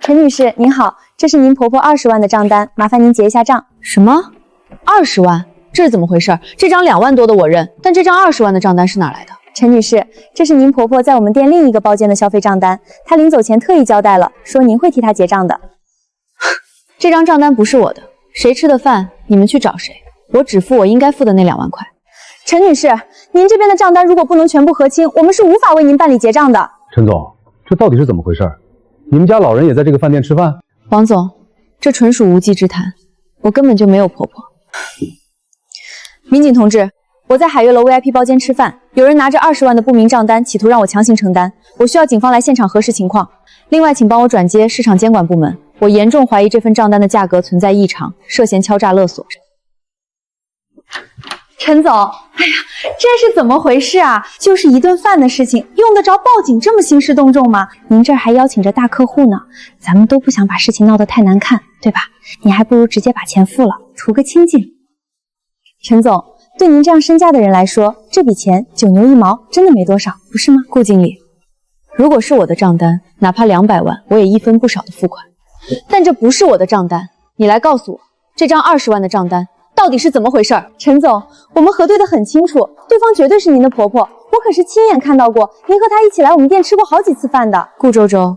陈女士您好，这是您婆婆20万的账单，麻烦您结一下账。什么？20万？这是怎么回事？这张2万多的我认，但这张20万的账单是哪来的？陈女士，这是您婆婆在我们店另一个包间的消费账单，她临走前特意交代了，说您会替她结账的。这张账单不是我的，谁吃的饭你们去找谁，我只付我应该付的那2万块。陈女士，您这边的账单如果不能全部核清，我们是无法为您办理结账的。陈总，这到底是怎么回事？你们家老人也在这个饭店吃饭？王总，这纯属无稽之谈，我根本就没有婆婆。民警同志，我在海悦楼 VIP 包间吃饭，有人拿着20万的不明账单，企图让我强行承担，我需要警方来现场核实情况。另外，请帮我转接市场监管部门，我严重怀疑这份账单的价格存在异常，涉嫌敲诈勒索。陈总，哎呀，这是怎么回事啊？就是一顿饭的事情，用得着报警这么兴师动众吗？您这儿还邀请着大客户呢，咱们都不想把事情闹得太难看，对吧？你还不如直接把钱付了，图个清净。陈总，对您这样身价的人来说，这笔钱9牛1毛真的没多少，不是吗？顾经理，如果是我的账单，哪怕200万，我也一分不少的付款。但这不是我的账单，你来告诉我，这张20万的账单到底是怎么回事？陈总，我们核对得很清楚，对方绝对是您的婆婆，我可是亲眼看到过，您和她一起来我们店吃过好几次饭的。顾周周，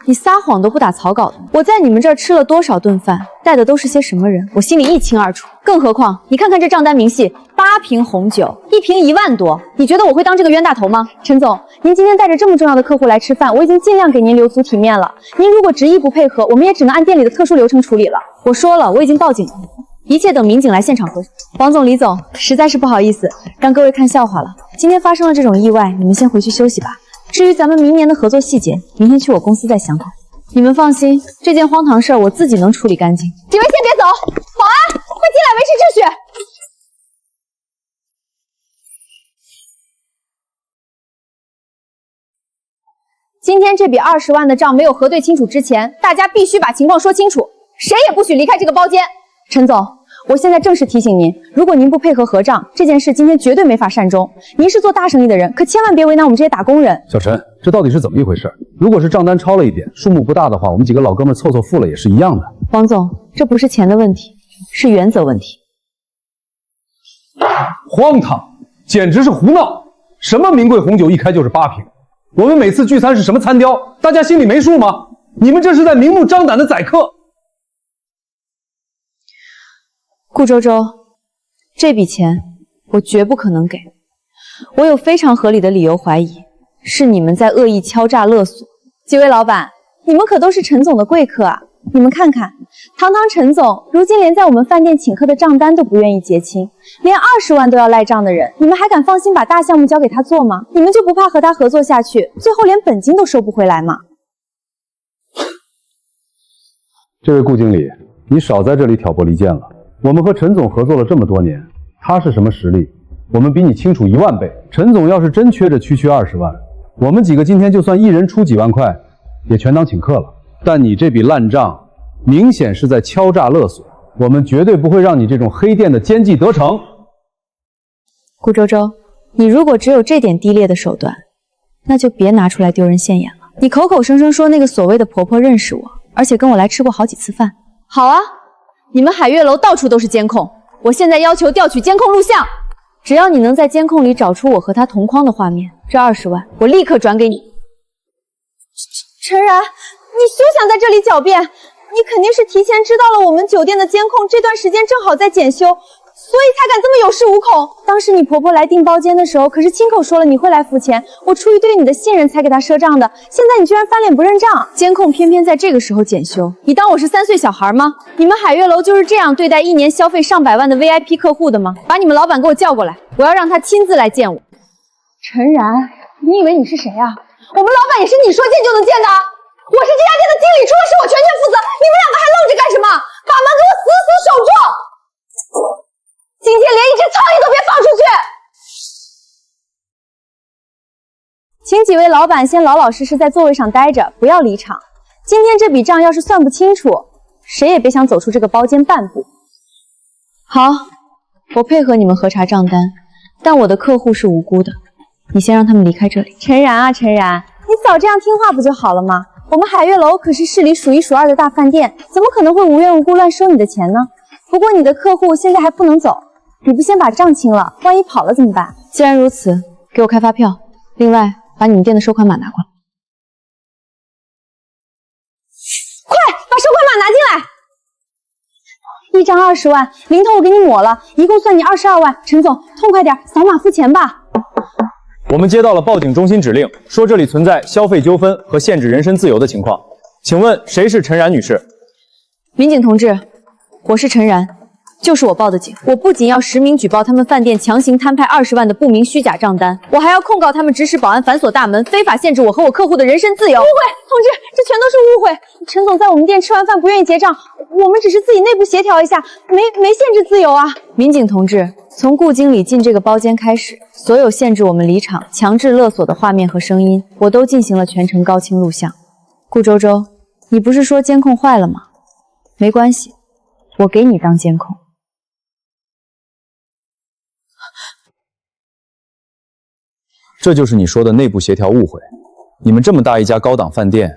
你撒谎都不打草稿的，我在你们这儿吃了多少顿饭，带的都是些什么人，我心里一清二楚。更何况，你看看这账单明细，8瓶红酒，1瓶1万多，你觉得我会当这个冤大头吗？陈总，您今天带着这么重要的客户来吃饭，我已经尽量给您留足体面了。您如果执意不配合，我们也只能按店里的特殊流程处理了。我说了，我已经报警了，一切等民警来现场核实。王总、李总，实在是不好意思，让各位看笑话了。今天发生了这种意外，你们先回去休息吧。至于咱们明年的合作细节，明天去我公司再详谈。你们放心，这件荒唐事儿我自己能处理干净。几位先别走，保安，快进来维持秩序。今天这笔20万的账没有核对清楚之前，大家必须把情况说清楚，谁也不许离开这个包间。陈总，我现在正式提醒您，如果您不配合核账，这件事今天绝对没法善终。您是做大生意的人，可千万别为难我们这些打工人。小陈，这到底是怎么一回事？如果是账单超了一点，数目不大的话，我们几个老哥们凑凑付了也是一样的。王总，这不是钱的问题，是原则问题。荒唐，简直是胡闹！什么名贵红酒一开就是8瓶？我们每次聚餐是什么餐雕？大家心里没数吗？你们这是在明目张胆的宰客！顾周周，这笔钱我绝不可能给，我有非常合理的理由怀疑是你们在恶意敲诈勒索。几位老板，你们可都是陈总的贵客啊！你们看看，堂堂陈总，如今连在我们饭店请客的账单都不愿意结清，连20万都要赖账的人，你们还敢放心把大项目交给他做吗？你们就不怕和他合作下去，最后连本金都收不回来吗？这位顾经理，你少在这里挑拨离间了。我们和陈总合作了这么多年，他是什么实力，我们比你清楚1万倍。陈总要是真缺这区20万，我们几个今天就算一人出几万块，也全当请客了。但你这笔烂账，明显是在敲诈勒索，我们绝对不会让你这种黑店的奸计得逞。顾周周，你如果只有这点低劣的手段，那就别拿出来丢人现眼了。你口口声声说那个所谓的婆婆认识我，而且跟我来吃过好几次饭。好啊，你们海悦楼到处都是监控，我现在要求调取监控录像，只要你能在监控里找出我和他同框的画面，这20万我立刻转给你。陈然，你休想在这里狡辩，你肯定是提前知道了我们酒店的监控这段时间正好在检修，所以才敢这么有恃无恐。当时你婆婆来订包间的时候，可是亲口说了你会来付钱，我出于对你的信任才给她赊账的。现在你居然翻脸不认账，监控偏偏在这个时候检修，你当我是3岁小孩吗？你们海悦楼就是这样对待1年消费上百万的 VIP 客户的吗？把你们老板给我叫过来，我要让他亲自来见我。陈然，你以为你是谁啊？我们老板也是你说见就能见的。我是这家店的经理，出了事我全权负责，你们两个还愣着干什么？把门给我死死守住！今天连一只苍蝇都别放出去！请几位老板先老老实实在座位上待着，不要离场。今天这笔账要是算不清楚，谁也别想走出这个包间半步。好，我配合你们核查账单，但我的客户是无辜的，你先让他们离开这里。陈然啊，陈然，你早这样听话不就好了吗？我们海悦楼可是市里数一数二的大饭店，怎么可能会无缘无故乱收你的钱呢？不过你的客户现在还不能走，你不先把账清了，万一跑了怎么办？既然如此，给我开发票。另外，把你们店的收款码拿过来。快把收款码拿进来！一张20万，零头我给你抹了，一共算你22万。陈总，痛快点，扫码付钱吧。我们接到了报警中心指令，说这里存在消费纠纷和限制人身自由的情况，请问谁是陈然女士？民警同志，我是陈然，就是我报的警。我不仅要实名举报他们饭店强行摊派20万的不明虚假账单，我还要控告他们指使保安反锁大门，非法限制我和我客户的人身自由。误会，同志，这全都是误会。陈总在我们店吃完饭不愿意结账，我们只是自己内部协调一下，没限制自由啊。民警同志，从顾经理进这个包间开始，所有限制我们离场、强制勒索的画面和声音，我都进行了全程高清录像。顾周周，你不是说监控坏了吗？没关系，我给你当监控。这就是你说的内部协调误会。你们这么大一家高档饭店，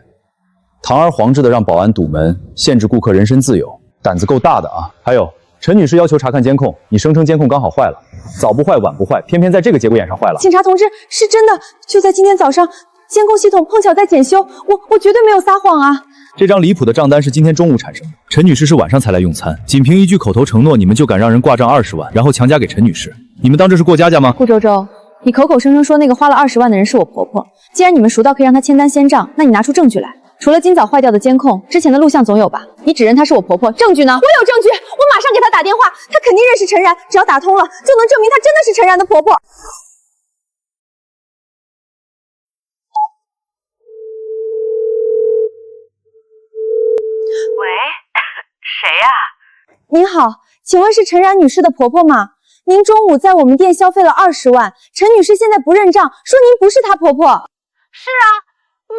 堂而皇之的让保安堵门，限制顾客人身自由，胆子够大的啊！还有，陈女士要求查看监控，你声称监控刚好坏了，早不坏晚不坏，偏偏在这个节骨眼上坏了。警察同志，是真的，就在今天早上，监控系统碰巧在检修，我绝对没有撒谎啊。这张离谱的账单是今天中午产生的，陈女士是晚上才来用餐，仅凭一句口头承诺，你们就敢让人挂账20万，然后强加给陈女士？你们当这是过家家吗？顾周周，你口口声声说那个花了20万的人是我婆婆，既然你们熟到可以让她签单签账，那你拿出证据来。除了今早坏掉的监控，之前的录像总有吧？你指认她是我婆婆，证据呢？我有证据，我马上给她打电话，她肯定认识陈然，只要打通了，就能证明她真的是陈然的婆婆。喂，谁呀？您好，请问是陈然女士的婆婆吗？您中午在我们店消费了20万，陈女士现在不认账，说您不是她婆婆。是啊，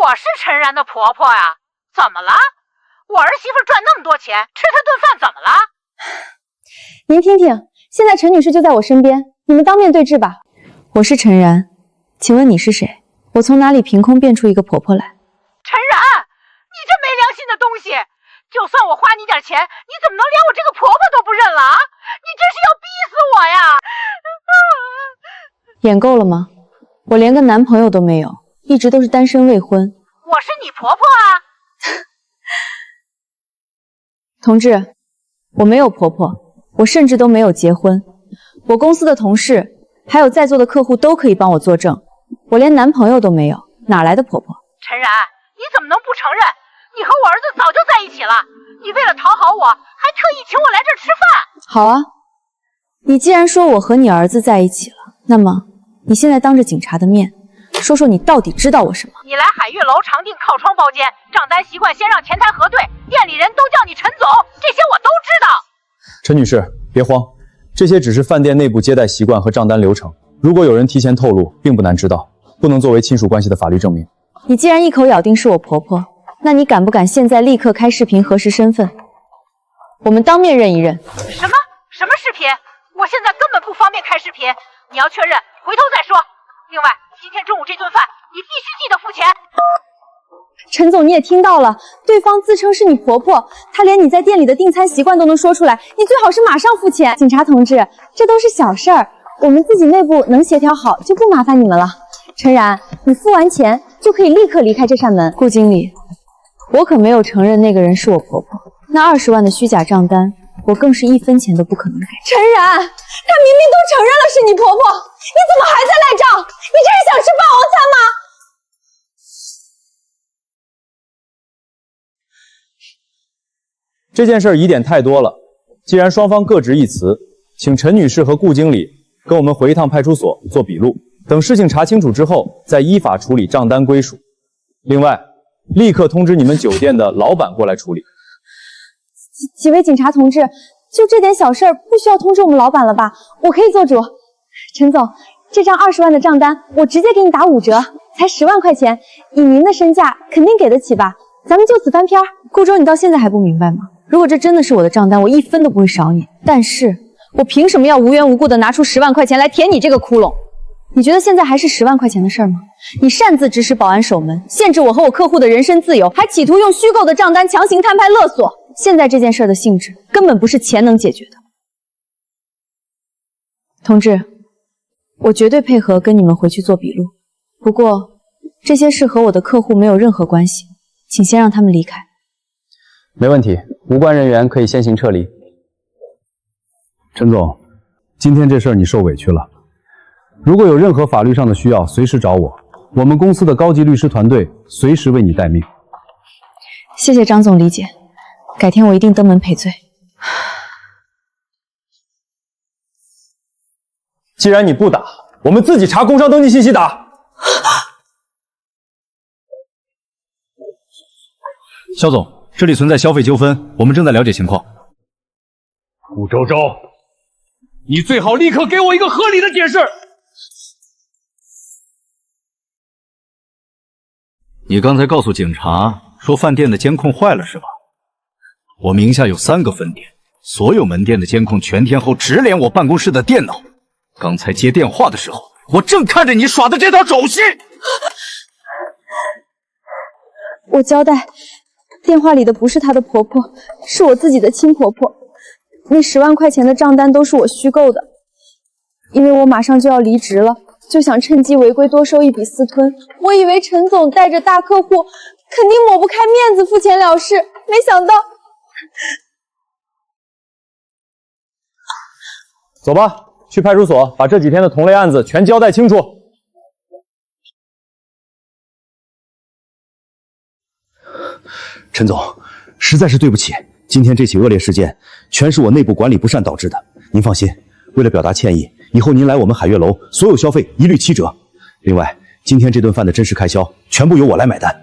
我是陈然的婆婆呀，怎么了？我儿媳妇赚那么多钱，吃她顿饭怎么了？您听听，现在陈女士就在我身边，你们当面对质吧。我是陈然，请问你是谁？我从哪里凭空变出一个婆婆来？陈然，你这没良心的东西！就算我花你点钱，你怎么能连我这个婆婆都不认了啊？你真是要逼死我呀！演够了吗？我连个男朋友都没有，一直都是单身未婚。我是你婆婆啊！同志，我没有婆婆，我甚至都没有结婚。我公司的同事还有在座的客户都可以帮我作证，我连男朋友都没有，哪来的婆婆？陈然，你怎么能不承认？你和我儿子早就在一起了，你为了讨好我，还特意请我来这儿吃饭。好啊，你既然说我和你儿子在一起了，那么你现在当着警察的面，说说你到底知道我什么？你来海悦楼常订靠窗包间，账单习惯先让前台核对，店里人都叫你陈总，这些我都知道。陈女士，别慌，这些只是饭店内部接待习惯和账单流程，如果有人提前透露，并不难知道，不能作为亲属关系的法律证明。你既然一口咬定是我婆婆，那你敢不敢现在立刻开视频核实身份？我们当面认一认。什么视频？我现在根本不方便开视频，你要确认，回头再说。另外，今天中午这顿饭你必须记得付钱。陈总，你也听到了，对方自称是你婆婆，她连你在店里的订餐习惯都能说出来，你最好是马上付钱。警察同志，这都是小事儿，我们自己内部能协调好，就不麻烦你们了。陈然，你付完钱就可以立刻离开这扇门。顾经理，我可没有承认那个人是我婆婆，那20万的虚假账单，我更是1分钱都不可能给。陈然，他明明都承认了是你婆婆，你怎么还在赖账？你这是想吃霸王餐吗？这件事疑点太多了，既然双方各执一词，请陈女士和顾经理跟我们回一趟派出所做笔录，等事情查清楚之后，再依法处理账单归属。另外，立刻通知你们酒店的老板过来处理。几位警察同志，就这点小事儿，不需要通知我们老板了吧？我可以做主。陈总，这张20万的账单，我直接给你打5折，才10万块钱，以您的身价，肯定给得起吧？咱们就此翻篇。顾周，你到现在还不明白吗？如果这真的是我的账单，我1分都不会少你。但是，我凭什么要无缘无故的拿出10万块钱来填你这个窟窿？你觉得现在还是10万块钱的事儿吗？你擅自指使保安守门，限制我和我客户的人身自由，还企图用虚构的账单强行摊牌勒索。现在这件事的性质根本不是钱能解决的。同志，我绝对配合跟你们回去做笔录，不过这些事和我的客户没有任何关系，请先让他们离开。没问题，无关人员可以先行撤离。陈总，今天这事儿你受委屈了。如果有任何法律上的需要，随时找我。我们公司的高级律师团队随时为你待命。谢谢张总理解，改天我一定登门赔罪。既然你不打，我们自己查工商登记信息打。肖总，这里存在消费纠纷，我们正在了解情况。顾周周，你最好立刻给我一个合理的解释。你刚才告诉警察说饭店的监控坏了是吧？我名下有3个分店，所有门店的监控全天候直连我办公室的电脑。刚才接电话的时候，我正看着你耍的这套手戏。我交代，电话里的不是她的婆婆，是我自己的亲婆婆。那10万块钱的账单都是我虚构的，因为我马上就要离职了，就想趁机违规多收一笔私吞。我以为陈总带着大客户肯定抹不开面子付钱了事，没想到。走吧，去派出所把这几天的同类案子全交代清楚。陈总，实在是对不起，今天这起恶劣事件全是我内部管理不善导致的。您放心，为了表达歉意，以后您来我们海悦楼，所有消费一律7折。另外，今天这顿饭的真实开销全部由我来买单。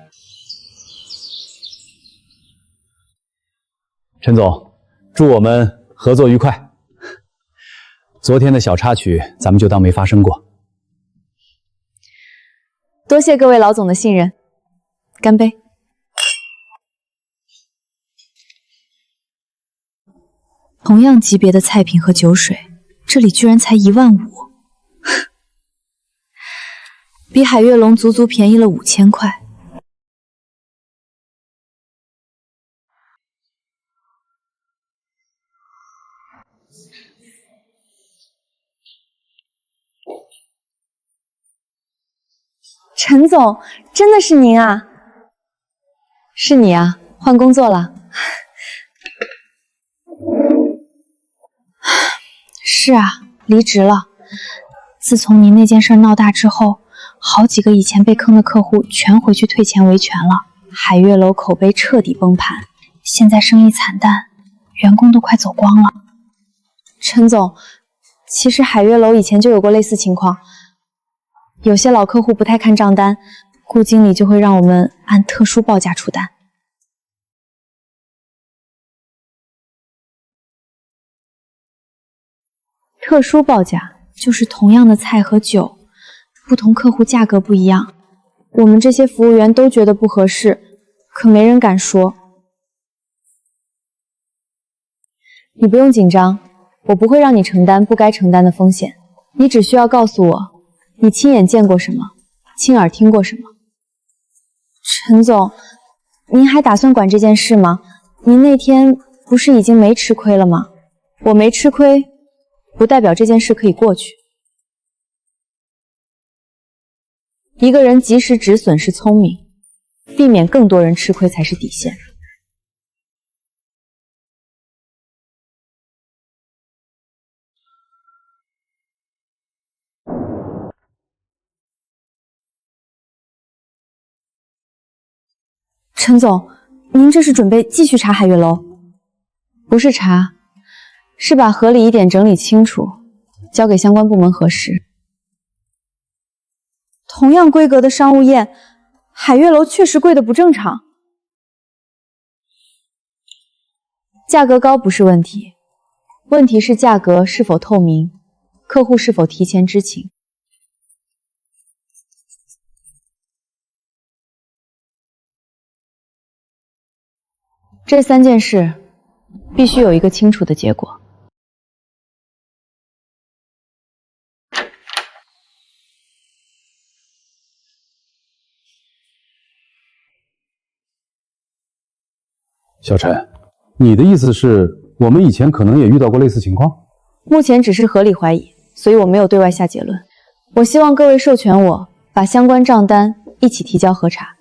陈总，祝我们合作愉快。昨天的小插曲，咱们就当没发生过。多谢各位老总的信任，干杯！同样级别的菜品和酒水，这里居然才15000，比海悦龙足足便宜了5000块。陈总，真的是您啊？是你啊，换工作了。是啊，离职了。自从您那件事闹大之后，好几个以前被坑的客户全回去退钱维权了，海悦楼口碑彻底崩盘，现在生意惨淡，员工都快走光了。陈总，其实海悦楼以前就有过类似情况，有些老客户不太看账单，顾经理就会让我们按特殊报价出单。特殊报价就是同样的菜和酒，不同客户价格不一样，我们这些服务员都觉得不合适，可没人敢说。你不用紧张，我不会让你承担不该承担的风险，你只需要告诉我你亲眼见过什么，亲耳听过什么。陈总，您还打算管这件事吗？您那天不是已经没吃亏了吗？我没吃亏，不代表这件事可以过去。一个人及时止损是聪明，避免更多人吃亏才是底线。陈总，您这是准备继续查海悦楼？不是查，是把合理一点整理清楚，交给相关部门核实。同样规格的商务宴，海悦楼确实贵得不正常。价格高不是问题，问题是价格是否透明，客户是否提前知情。这3件事必须有一个清楚的结果。小陈，你的意思是我们以前可能也遇到过类似情况？目前只是合理怀疑，所以我没有对外下结论。我希望各位授权我把相关账单一起提交核查。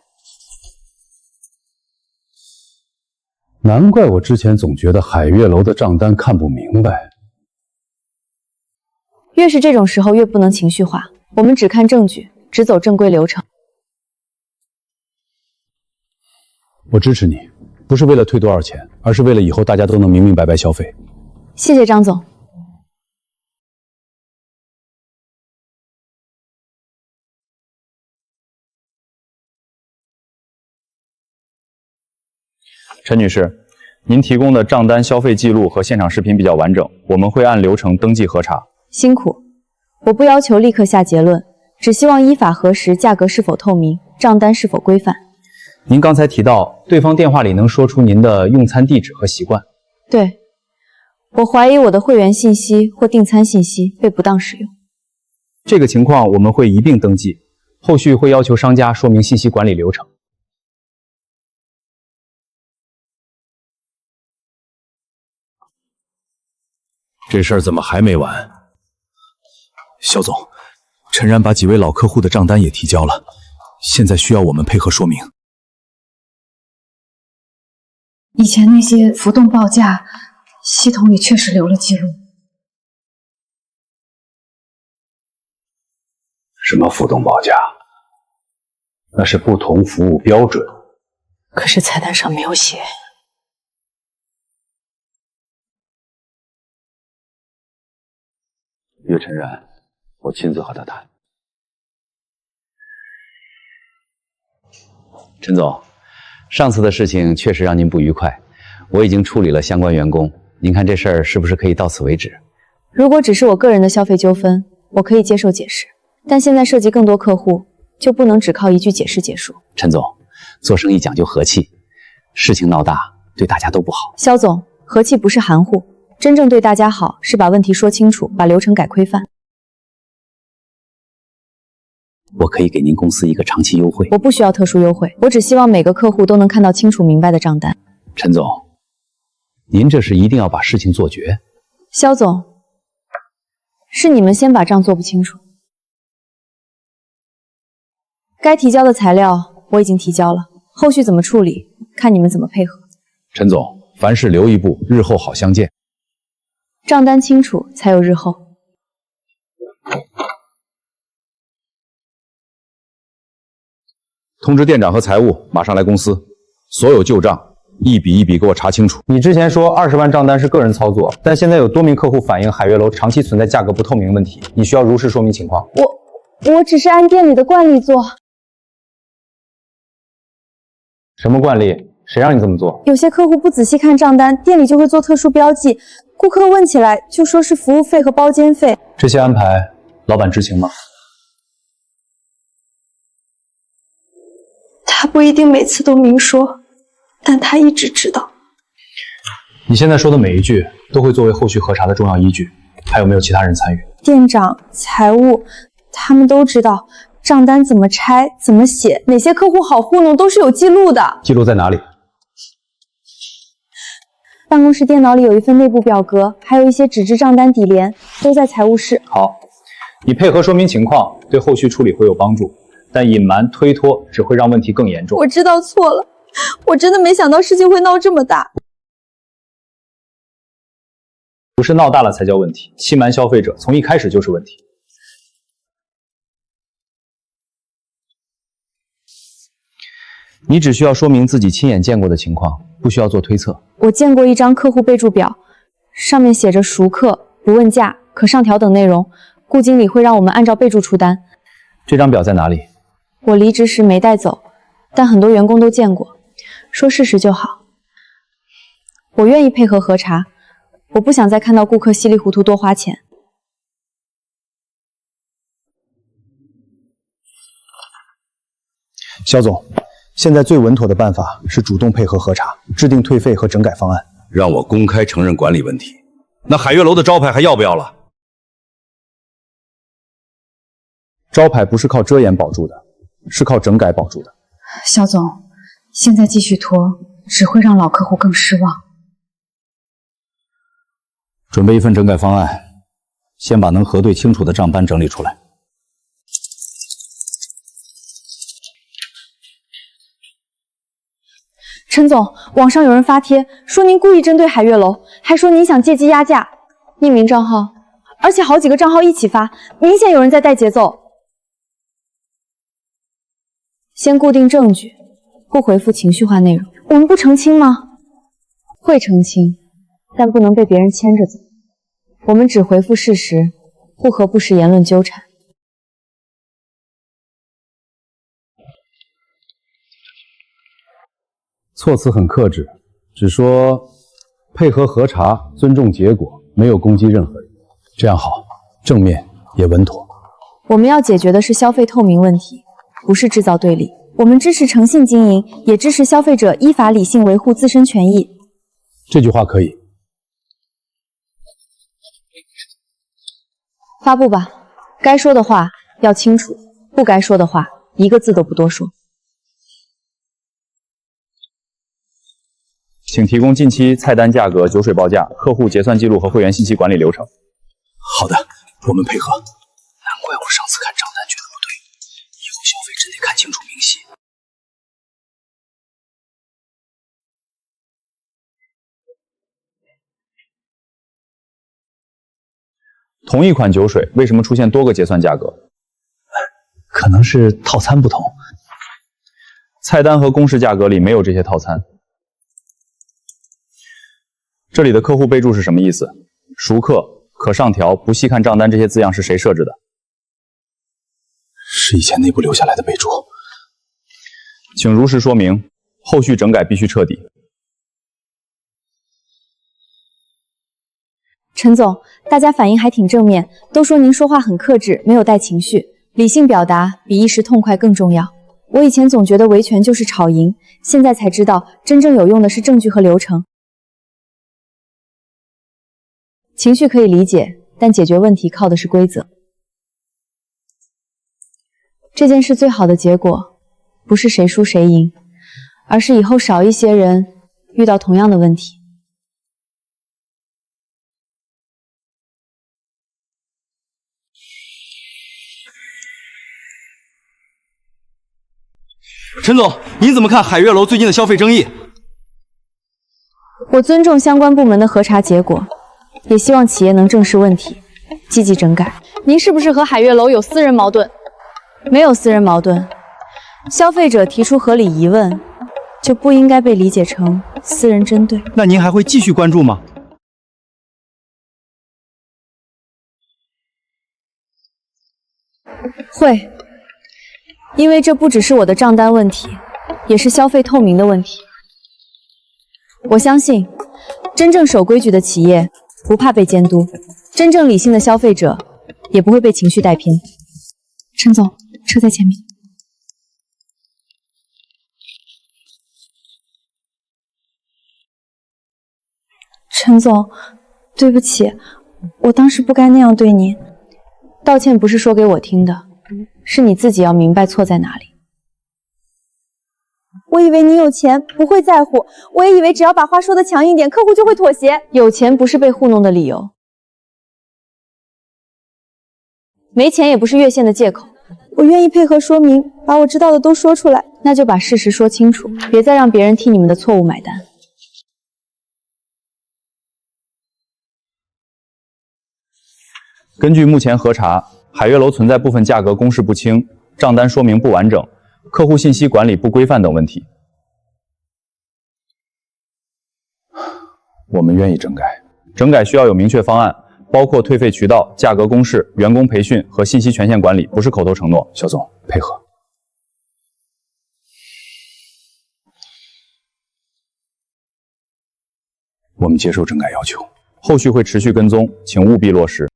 难怪我之前总觉得海悦楼的账单看不明白。越是这种时候，越不能情绪化。我们只看证据，只走正规流程。我支持你，不是为了退多少钱，而是为了以后大家都能明明白白消费。谢谢张总。陈女士，您提供的账单消费记录和现场视频比较完整，我们会按流程登记核查。辛苦，我不要求立刻下结论，只希望依法核实价格是否透明，账单是否规范。您刚才提到对方电话里能说出您的用餐地址和习惯，对，我怀疑我的会员信息或订餐信息被不当使用。这个情况我们会一并登记，后续会要求商家说明信息管理流程。这事儿怎么还没完？肖总，陈然把几位老客户的账单也提交了，现在需要我们配合说明。以前那些浮动报价，系统里确实留了记录。什么浮动报价？那是不同服务标准。可是菜单上没有写。约陈然，我亲自和他谈。陈总，上次的事情确实让您不愉快，我已经处理了相关员工，您看这事儿是不是可以到此为止？如果只是我个人的消费纠纷，我可以接受解释，但现在涉及更多客户，就不能只靠一句解释结束。陈总，做生意讲究和气，事情闹大对大家都不好。肖总，和气不是含糊。真正对大家好，是把问题说清楚，把流程改规范。我可以给您公司一个长期优惠。我不需要特殊优惠，我只希望每个客户都能看到清楚明白的账单。陈总，您这是一定要把事情做绝。肖总，是你们先把账做不清楚。该提交的材料我已经提交了，后续怎么处理，看你们怎么配合。陈总，凡事留一步，日后好相见。账单清楚，才有日后。通知店长和财务马上来公司，所有旧账一笔一笔给我查清楚。你之前说20万账单是个人操作，但现在有多名客户反映海悦楼长期存在价格不透明问题，你需要如实说明情况。我只是按店里的惯例做。什么惯例？谁让你这么做？有些客户不仔细看账单，店里就会做特殊标记，顾客问起来就说是服务费和包间费。这些安排，老板知情吗？他不一定每次都明说，但他一直知道。你现在说的每一句都会作为后续核查的重要依据。还有没有其他人参与？店长、财务，他们都知道账单怎么拆、怎么写，哪些客户好糊弄，都是有记录的。记录在哪里？办公室电脑里有一份内部表格，还有一些纸质账单底联，都在财务室。好，你配合说明情况，对后续处理会有帮助，但隐瞒推脱只会让问题更严重。我知道错了，我真的没想到事情会闹这么大。不是闹大了才叫问题，欺瞒消费者从一开始就是问题。你只需要说明自己亲眼见过的情况，不需要做推测。我见过一张客户备注表，上面写着熟客、不问价、可上调等内容，顾经理会让我们按照备注出单。这张表在哪里？我离职时没带走，但很多员工都见过，说事实就好。我愿意配合核查，我不想再看到顾客稀里糊涂多花钱。肖总，现在最稳妥的办法是主动配合核查，制定退费和整改方案。让我公开承认管理问题，那海悦楼的招牌还要不要了？招牌不是靠遮掩保住的，是靠整改保住的。肖总，现在继续拖，只会让老客户更失望。准备一份整改方案，先把能核对清楚的账单整理出来。陈总，网上有人发帖说您故意针对海悦楼，还说您想借机压价，匿名账号，而且好几个账号一起发，明显有人在带节奏。先固定证据，不回复情绪化内容。我们不澄清吗？会澄清，但不能被别人牵着走。我们只回复事实，不和不实言论纠缠。措辞很克制，只说配合核查，尊重结果，没有攻击任何人。这样好，正面也稳妥。我们要解决的是消费透明问题，不是制造对立。我们支持诚信经营，也支持消费者依法理性维护自身权益。这句话可以。发布吧，该说的话要清楚，不该说的话一个字都不多说。请提供近期菜单价格、酒水报价、客户结算记录和会员信息管理流程。好的，我们配合。难怪我上次看账单觉得不对，以后消费真得看清楚明细。同一款酒水为什么出现多个结算价格？可能是套餐不同。菜单和公式价格里没有这些套餐。这里的客户备注是什么意思？熟客、可上调、不细看账单这些字样是谁设置的？是以前内部留下来的备注。请如实说明，后续整改必须彻底。陈总，大家反应还挺正面，都说您说话很克制，没有带情绪，理性表达比一时痛快更重要。我以前总觉得维权就是吵赢，现在才知道真正有用的是证据和流程。情绪可以理解，但解决问题靠的是规则。这件事最好的结果，不是谁输谁赢，而是以后少一些人遇到同样的问题。陈总，您怎么看海悦楼最近的消费争议？我尊重相关部门的核查结果，也希望企业能正视问题，积极整改。您是不是和海悦楼有私人矛盾？没有私人矛盾，消费者提出合理疑问，就不应该被理解成私人针对。那您还会继续关注吗？会，因为这不只是我的账单问题，也是消费透明的问题。我相信，真正守规矩的企业不怕被监督，真正理性的消费者也不会被情绪带偏。陈总，车在前面。陈总，对不起，我当时不该那样对您。道歉不是说给我听的，是你自己要明白错在哪里。我以为你有钱不会在乎，我也以为只要把话说得强硬点，客户就会妥协。有钱不是被糊弄的理由，没钱也不是越线的借口。我愿意配合说明，把我知道的都说出来。那就把事实说清楚，别再让别人替你们的错误买单。根据目前核查，海悦楼存在部分价格公示不清、账单说明不完整、客户信息管理不规范等问题。我们愿意整改，整改需要有明确方案，包括退费渠道、价格公示、员工培训和信息权限管理，不是口头承诺。肖总，配合。我们接受整改要求，后续会持续跟踪，请务必落实。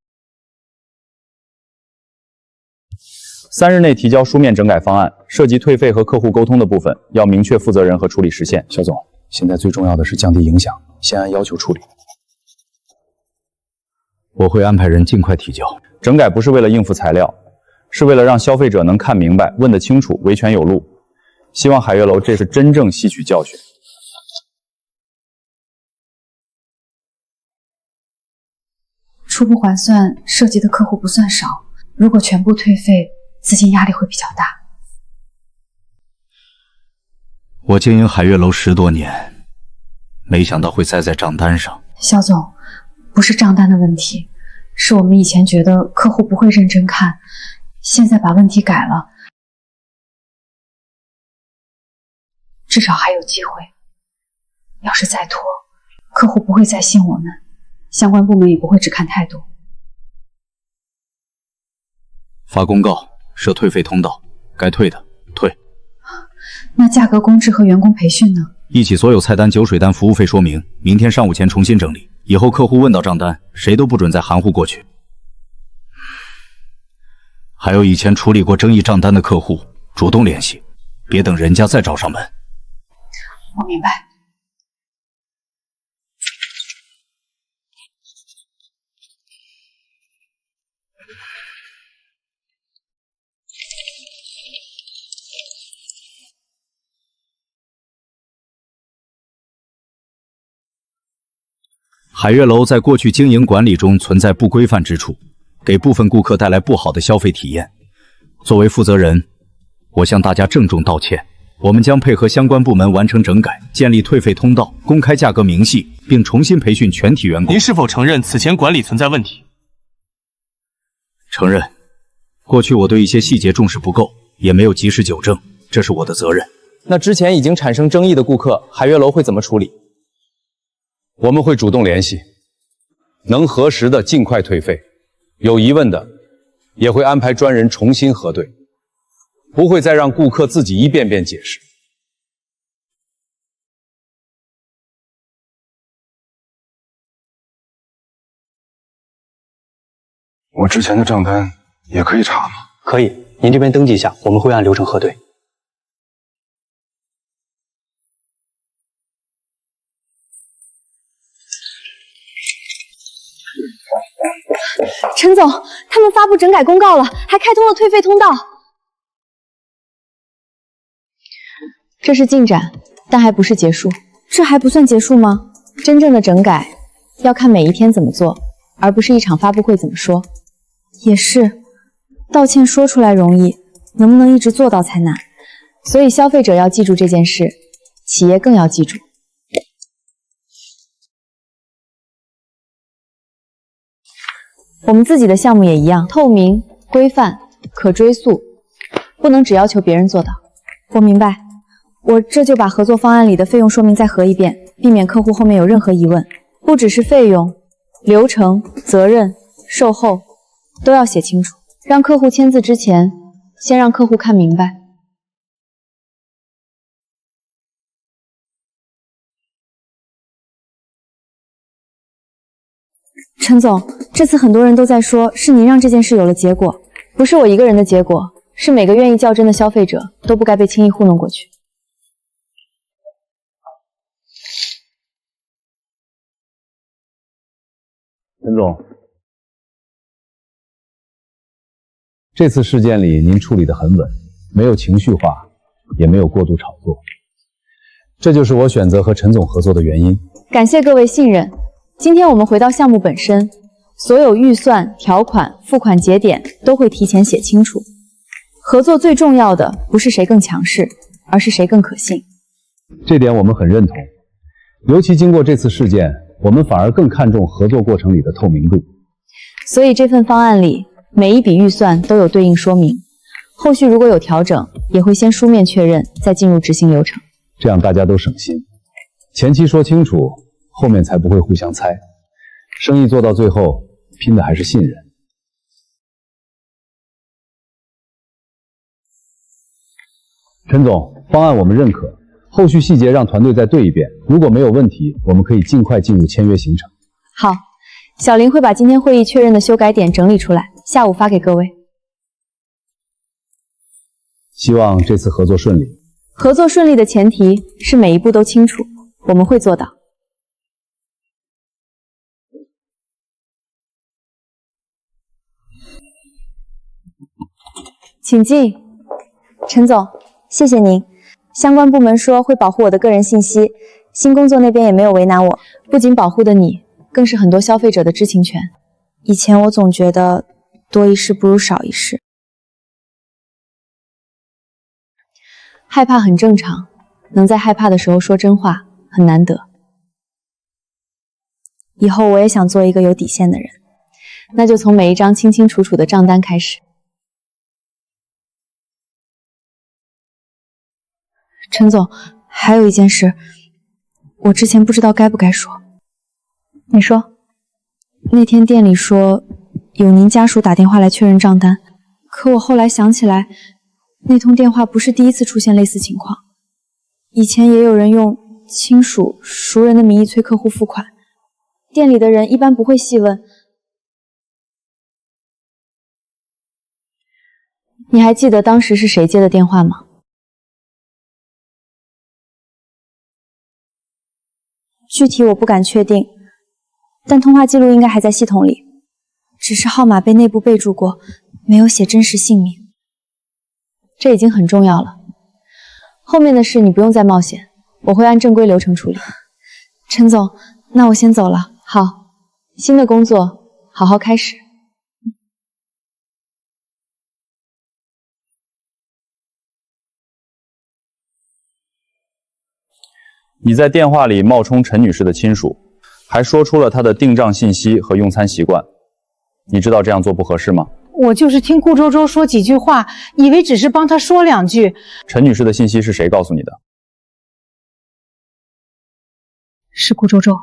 3日内提交书面整改方案，涉及退费和客户沟通的部分，要明确负责人和处理时限。肖总，现在最重要的是降低影响，先按要求处理。我会安排人尽快提交。整改不是为了应付材料，是为了让消费者能看明白、问得清楚、维权有路。希望海悦楼这是真正吸取教训。初步还算涉及的客户不算少，如果全部退费，资金压力会比较大。我经营海悦楼10多年，没想到会栽在账单上。肖总，不是账单的问题，是我们以前觉得客户不会认真看，现在把问题改了，至少还有机会。要是再拖，客户不会再信我们，相关部门也不会只看态度。发公告设退费通道，该退的退。那价格公制和员工培训呢？一起所有菜单、酒水单、服务费说明，明天上午前重新整理。以后客户问到账单，谁都不准再含糊过去。还有以前处理过争议账单的客户，主动联系，别等人家再找上门。我明白。海悦楼在过去经营管理中存在不规范之处，给部分顾客带来不好的消费体验。作为负责人，我向大家郑重道歉。我们将配合相关部门完成整改，建立退费通道，公开价格明细，并重新培训全体员工。您是否承认此前管理存在问题？承认，过去我对一些细节重视不够，也没有及时纠正，这是我的责任。那之前已经产生争议的顾客，海悦楼会怎么处理？我们会主动联系，能核实的尽快退费，有疑问的也会安排专人重新核对，不会再让顾客自己一遍遍解释。我之前的账单也可以查吗？可以，您这边登记一下，我们会按流程核对。陈总，他们发布整改公告了，还开通了退费通道。这是进展，但还不是结束。这还不算结束吗？真正的整改要看每一天怎么做，而不是一场发布会怎么说。也是，道歉说出来容易，能不能一直做到才难。所以消费者要记住这件事，企业更要记住。我们自己的项目也一样，透明、规范、可追溯，不能只要求别人做到。我明白，我这就把合作方案里的费用说明再核一遍，避免客户后面有任何疑问。不只是费用、流程、责任、售后都要写清楚，让客户签字之前，先让客户看明白。陈总，这次很多人都在说是您让这件事有了结果，不是我一个人的结果，是每个愿意较真的消费者都不该被轻易糊弄过去。陈总，这次事件里您处理得很稳，没有情绪化，也没有过度炒作，这就是我选择和陈总合作的原因。感谢各位信任。今天我们回到项目本身，所有预算、条款、付款节点都会提前写清楚。合作最重要的不是谁更强势，而是谁更可信。这点我们很认同，尤其经过这次事件，我们反而更看重合作过程里的透明度。所以这份方案里每一笔预算都有对应说明，后续如果有调整，也会先书面确认，再进入执行流程。这样大家都省心，前期说清楚，后面才不会互相猜。生意做到最后，拼的还是信任。陈总，方案我们认可，后续细节让团队再对一遍，如果没有问题，我们可以尽快进入签约行程。好，小林会把今天会议确认的修改点整理出来，下午发给各位。希望这次合作顺利。合作顺利的前提是每一步都清楚，我们会做到。请进，陈总，谢谢您。相关部门说会保护我的个人信息，新工作那边也没有为难我，不仅保护的你，更是很多消费者的知情权。以前我总觉得多一事不如少一事，害怕很正常，能在害怕的时候说真话很难得。以后我也想做一个有底线的人，那就从每一张清清楚楚的账单开始。陈总，还有一件事，我之前不知道该不该说。你说。那天店里说有您家属打电话来确认账单，可我后来想起来，那通电话不是第一次出现类似情况，以前也有人用亲属、熟人的名义催客户付款，店里的人一般不会细问。你还记得当时是谁接的电话吗？具体我不敢确定，但通话记录应该还在系统里，只是号码被内部备注过，没有写真实姓名。这已经很重要了，后面的事你不用再冒险，我会按正规流程处理。陈总，那我先走了。好，新的工作好好开始。你在电话里冒充陈女士的亲属，还说出了她的订账信息和用餐习惯，你知道这样做不合适吗？我就是听顾周周说几句话，以为只是帮他说两句。陈女士的信息是谁告诉你的？是顾周周，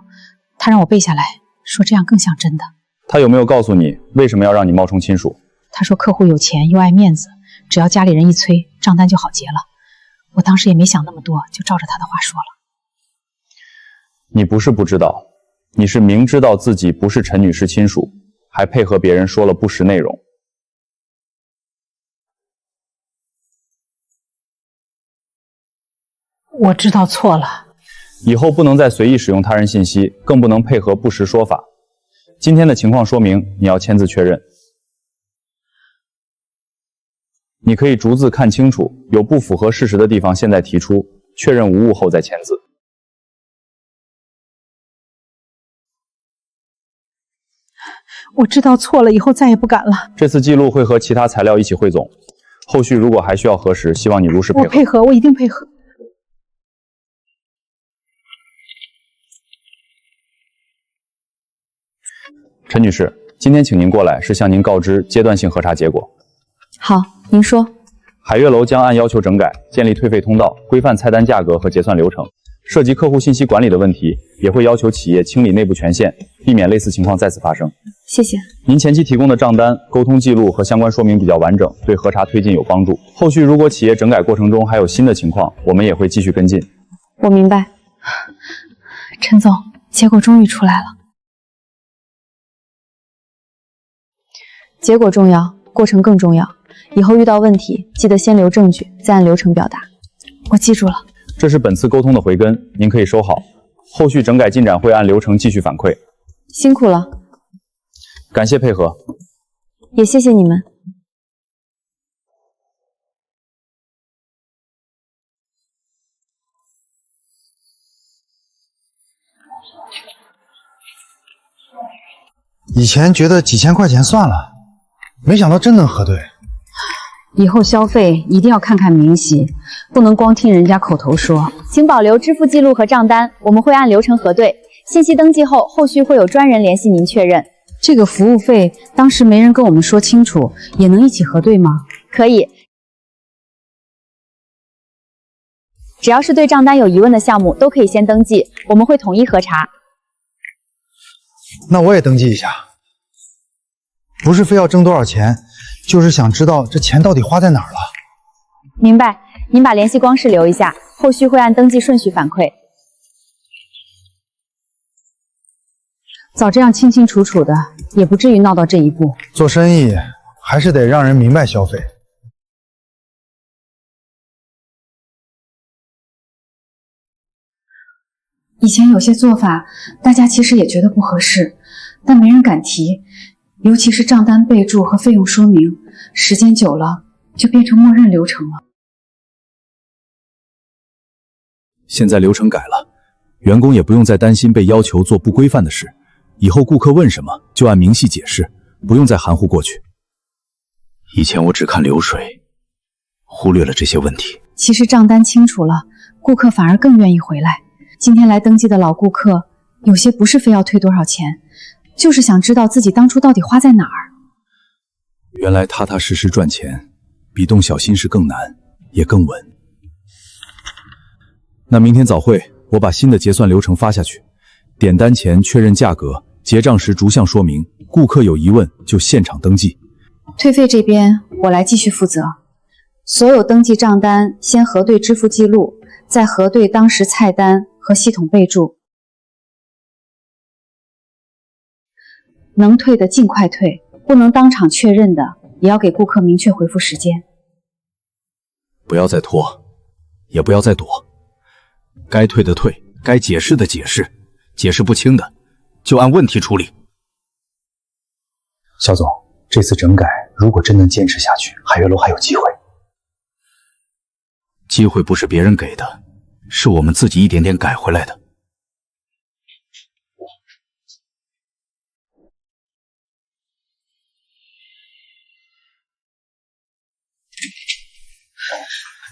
他让我背下来，说这样更像真的。她有没有告诉你为什么要让你冒充亲属？他说客户有钱又爱面子，只要家里人一催，账单就好结了。我当时也没想那么多，就照着他的话说了。你不是不知道，你是明知道自己不是陈女士亲属，还配合别人说了不实内容。我知道错了，以后不能再随意使用他人信息，更不能配合不实说法。今天的情况说明你要签字确认。你可以逐字看清楚，有不符合事实的地方现在提出，确认无误后再签字。我知道错了，以后再也不敢了。这次记录会和其他材料一起汇总，后续如果还需要核实，希望你如实配合。我配合，我一定配合。陈女士，今天请您过来是向您告知阶段性核查结果。好，您说。海悦楼将按要求整改，建立退费通道，规范菜单价格和结算流程。涉及客户信息管理的问题，也会要求企业清理内部权限，避免类似情况再次发生。谢谢。您前期提供的账单、沟通记录和相关说明比较完整，对核查推进有帮助。后续如果企业整改过程中还有新的情况，我们也会继续跟进。我明白。陈总，结果终于出来了。结果重要，过程更重要。以后遇到问题，记得先留证据，再按流程表达。我记住了。这是本次沟通的回根，您可以收好。后续整改进展会按流程继续反馈。辛苦了，感谢配合，也谢谢你们。以前觉得几千块钱算了，没想到真能核对。以后消费一定要看看明细，不能光听人家口头说。请保留支付记录和账单，我们会按流程核对。信息登记后，后续会有专人联系您确认。这个服务费当时没人跟我们说清楚，也能一起核对吗？可以，只要是对账单有疑问的项目，都可以先登记，我们会统一核查。那我也登记一下，不是非要挣多少钱，就是想知道这钱到底花在哪儿了。明白，您把联系光式留一下，后续会按登记顺序反馈。早这样清清楚楚的，也不至于闹到这一步。做生意还是得让人明白消费。以前有些做法，大家其实也觉得不合适，但没人敢提。尤其是账单备注和费用说明，时间久了就变成默认流程了。现在流程改了，员工也不用再担心被要求做不规范的事，以后顾客问什么就按明细解释。不用再含糊过去。以前我只看流水，忽略了这些问题。其实账单清楚了，顾客反而更愿意回来。今天来登记的老顾客，有些不是非要退多少钱，就是想知道自己当初到底花在哪儿。原来踏踏实实赚钱，比动小心思更难，也更稳。那明天早会，我把新的结算流程发下去，点单前确认价格，结账时逐项说明，顾客有疑问就现场登记。退费这边我来继续负责，所有登记账单先核对支付记录，再核对当时菜单和系统备注。能退的尽快退，不能当场确认的，也要给顾客明确回复时间。不要再拖，也不要再躲，该退的退，该解释的解释，解释不清的就按问题处理。肖总，这次整改如果真能坚持下去，海悦楼还有机会。机会不是别人给的，是我们自己一点点改回来的。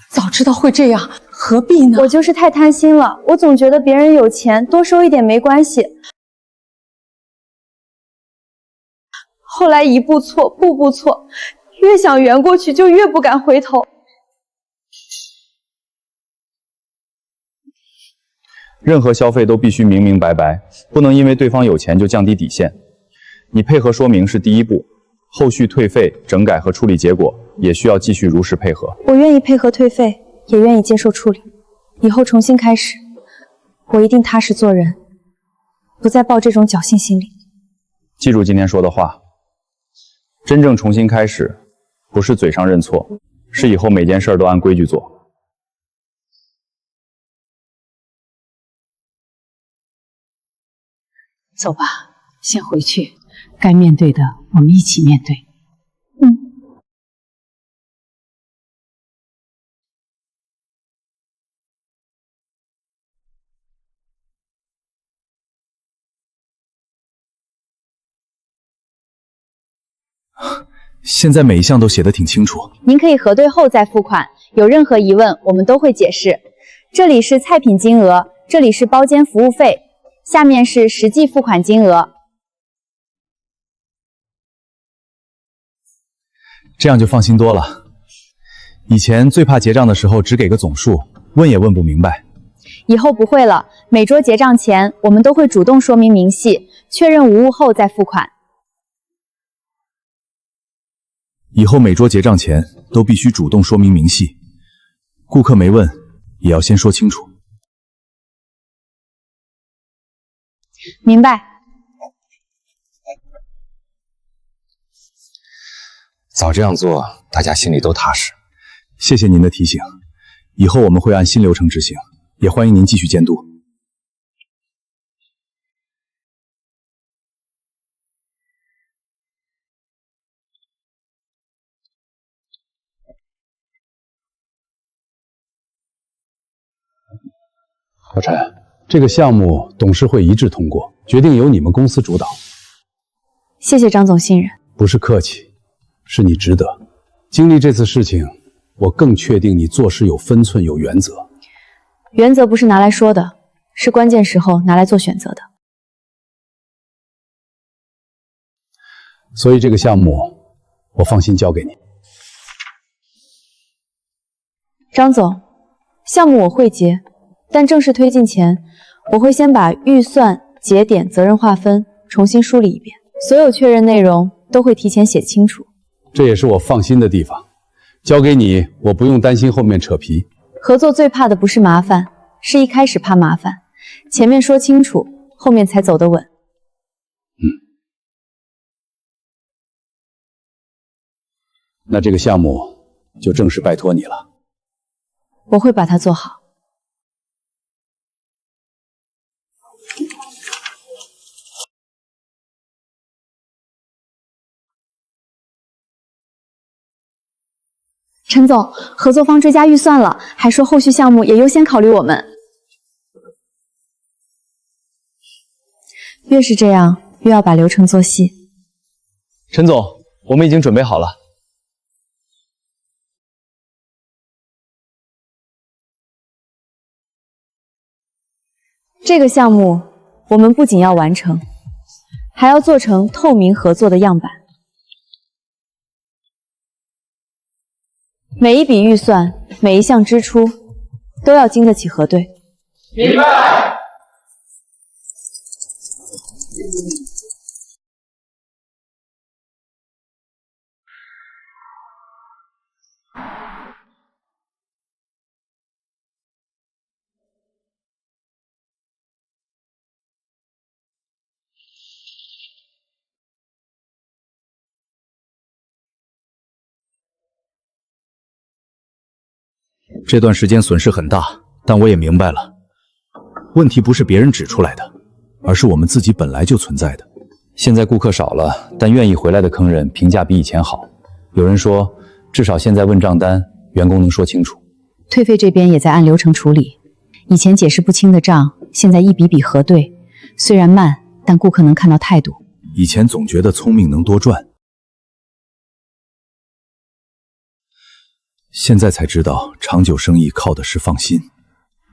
早知道会这样，何必呢？我就是太贪心了，我总觉得别人有钱，多收一点没关系。后来一步错，步步错，越想圆过去，就越不敢回头。任何消费都必须明明白白，不能因为对方有钱就降低底线。你配合说明是第一步，后续退费、整改和处理结果也需要继续如实配合。我愿意配合退费，也愿意接受处理。以后重新开始，我一定踏实做人，不再抱这种侥幸心理。记住今天说的话，真正重新开始，不是嘴上认错，是以后每件事都按规矩做。走吧，先回去，该面对的我们一起面对。现在每一项都写得挺清楚。您可以核对后再付款，有任何疑问我们都会解释。这里是菜品金额，这里是包间服务费，下面是实际付款金额。这样就放心多了。以前最怕结账的时候只给个总数，问也问不明白。以后不会了，每桌结账前我们都会主动说明明细，确认无误后再付款。以后每桌结账前都必须主动说明明细，顾客没问也要先说清楚。明白。早这样做，大家心里都踏实。谢谢您的提醒，以后我们会按新流程执行，也欢迎您继续监督。小陈，这个项目董事会一致通过，决定由你们公司主导。谢谢张总信任。不是客气，是你值得。经历这次事情，我更确定你做事有分寸、有原则。原则不是拿来说的，是关键时候拿来做选择的。所以这个项目，我放心交给你。张总，项目我会接，但正式推进前，我会先把预算、节点、责任划分重新梳理一遍，所有确认内容都会提前写清楚。这也是我放心的地方。交给你，我不用担心后面扯皮。合作最怕的不是麻烦，是一开始怕麻烦，前面说清楚，后面才走得稳。那这个项目就正式拜托你了。我会把它做好。陈总，合作方追加预算了，还说后续项目也优先考虑我们。越是这样，越要把流程做细。陈总，我们已经准备好了。这个项目我们不仅要完成，还要做成透明合作的样板。每一笔预算，每一项支出，都要经得起核对。明白。这段时间损失很大，但我也明白了，问题不是别人指出来的，而是我们自己本来就存在的。现在顾客少了，但愿意回来的坑人评价比以前好。有人说，至少现在问账单，员工能说清楚。退费这边也在按流程处理，以前解释不清的账，现在一笔笔核对，虽然慢，但顾客能看到态度。以前总觉得聪明能多赚，现在才知道长久生意靠的是放心。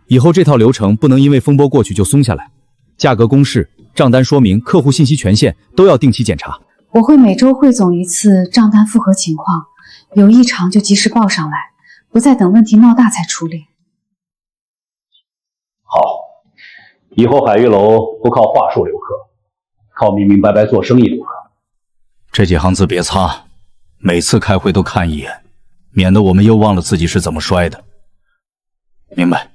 以后这套流程不能因为风波过去就松下来，价格公示、账单说明、客户信息权限都要定期检查。我会每周汇总一次账单复核情况，有异常就及时报上来，不再等问题闹大才处理。好，以后海玉楼不靠话术留客，靠明明白白做生意留客。这几行字别擦，每次开会都看一眼，免得我们又忘了自己是怎么摔的。明白。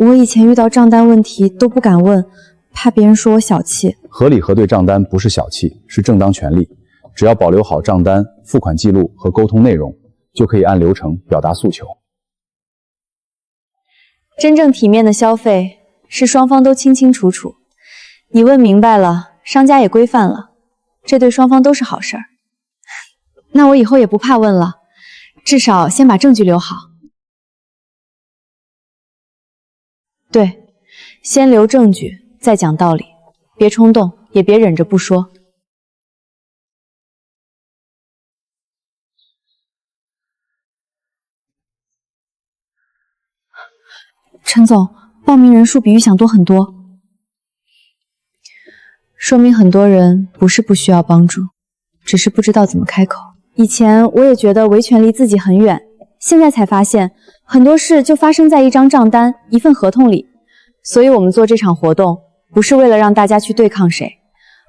我以前遇到账单问题都不敢问，怕别人说我小气。合理核对账单不是小气，是正当权利。只要保留好账单、付款记录和沟通内容，就可以按流程表达诉求。真正体面的消费是双方都清清楚楚，你问明白了，商家也规范了，这对双方都是好事儿。那我以后也不怕问了，至少先把证据留好。对，先留证据，再讲道理，别冲动，也别忍着不说。陈总，报名人数比预想多很多，说明很多人不是不需要帮助，只是不知道怎么开口。以前我也觉得维权离自己很远，现在才发现很多事就发生在一张账单、一份合同里。所以我们做这场活动，不是为了让大家去对抗谁，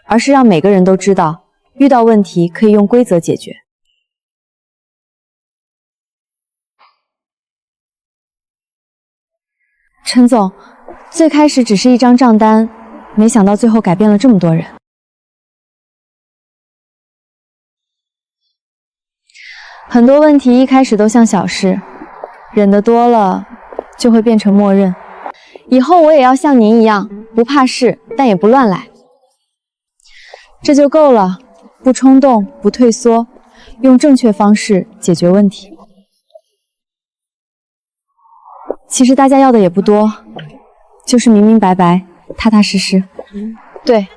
而是让每个人都知道，遇到问题可以用规则解决。陈总，最开始只是一张账单，没想到最后改变了这么多人。很多问题一开始都像小事，忍得多了就会变成默认。以后我也要像您一样，不怕事，但也不乱来。这就够了，不冲动，不退缩，用正确方式解决问题。其实大家要的也不多，就是明明白白，踏踏实实。对，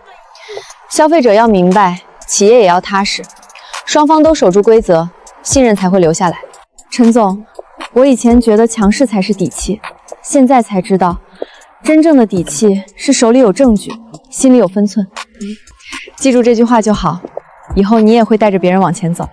消费者要明白，企业也要踏实，双方都守住规则，信任才会留下来。陈总，我以前觉得强势才是底气，现在才知道，真正的底气是手里有证据，心里有分寸。记住这句话就好，以后你也会带着别人往前走。